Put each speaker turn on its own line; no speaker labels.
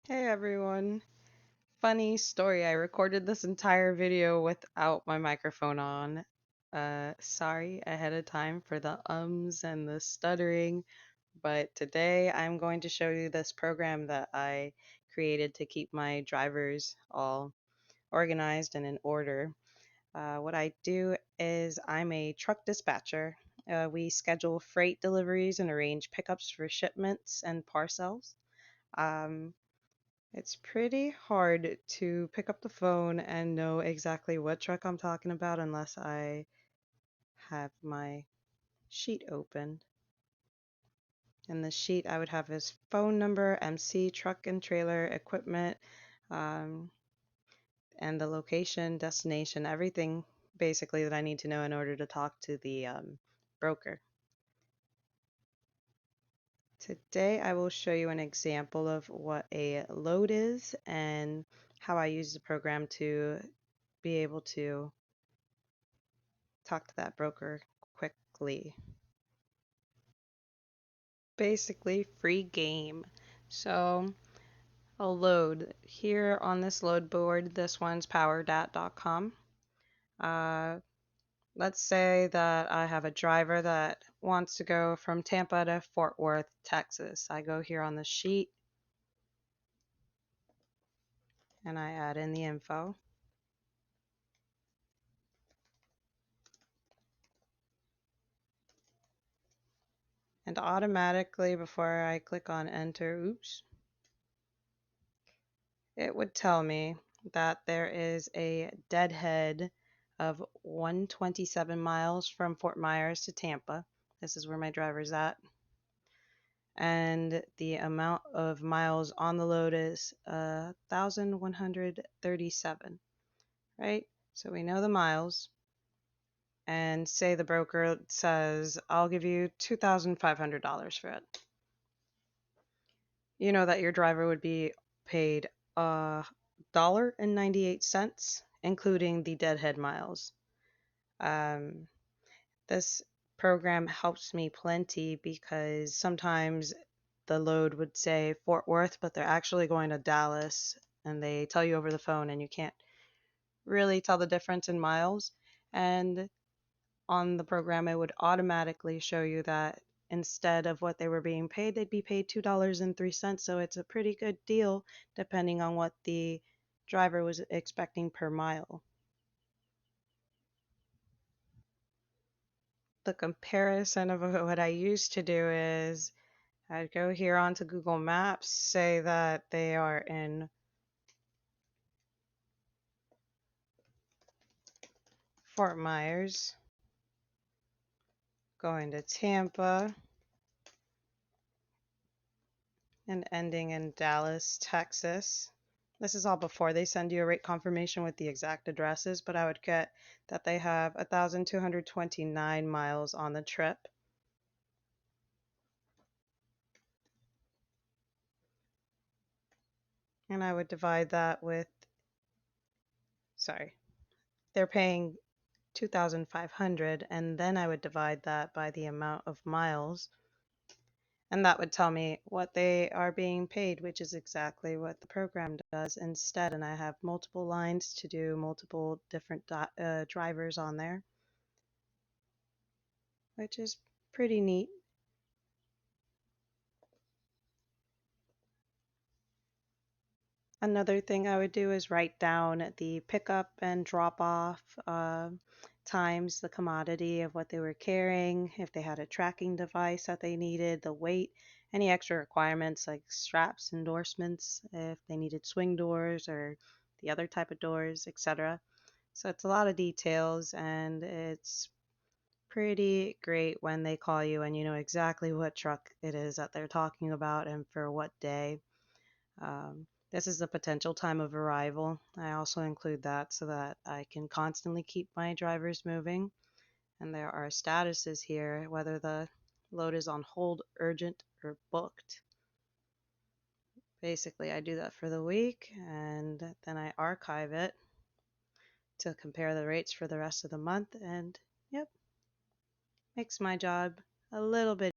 Hey everyone. Funny story, I recorded this entire video without my microphone on. Sorry ahead of time for the ums and the stuttering, but today I'm going to show you this program that I created to keep my drivers all organized and in order. What I do is I'm a truck dispatcher. We schedule freight deliveries and arrange pickups for shipments and parcels. Um, it's pretty hard to pick up the phone and know exactly what truck I'm talking about unless I have my sheet open. In the sheet, I would have his phone number, MC, truck and trailer, equipment, um, and the location, destination, everything basically that I need to know in order to talk to the broker. Today, I will show you an example of what a load is and how I use the program to be able to talk to that broker quickly. Basically, free game. So I'll load here on this load board. This one's powerdat.com. Uh, let's say that I have a driver that wants to go from Tampa to Fort Worth, Texas. I go here on the sheet and I add in the info. And automatically, before I click on enter, it would tell me that there is a deadhead of 127 miles from Fort Myers to Tampa. This is where my driver's at. And the amount of miles on the load is 1,137, right? So we know the miles. And say the broker says, I'll give you $2,500 for it. You know that your driver would be paid $1.98, including the deadhead miles. Um, this program helps me plenty because sometimes the load would say Fort Worth, but they're actually going to Dallas, and they tell you over the phone, and you can't really tell the difference in miles. And on the program, it would automatically show you that instead of what they were being paid, they'd be paid $2.03. So it's a pretty good deal depending on what the driver was expecting per mile. The comparison of what I used to do is I'd go here onto Google Maps, say that they are in Fort Myers, going to Tampa, and ending in Dallas, Texas. This is all before they send you a rate confirmation with the exact addresses, but I would get that they have 1,229 miles on the trip. And I would divide that with, sorry, they're paying 2,500, and then I would divide that by the amount of miles. And that would tell me what they are being paid, which is exactly what the program does instead. And I have multiple lines to do multiple different drivers on there, which is pretty neat. Another thing I would do is write down the pickup and drop off times, the commodity of what they were carrying, if they had a tracking device that they needed, the weight, any extra requirements like straps, endorsements, if they needed swing doors or the other type of doors, etc. So it's a lot of details, and it's pretty great when they call you and you know exactly what truck it is that they're talking about and for what day. This is the potential time of arrival. I also include that so that I can constantly keep my drivers moving. And there are statuses here, whether the load is on hold, urgent, or booked. Basically, I do that for the week and then I archive it to compare the rates for the rest of the month. And yep, makes my job a little bit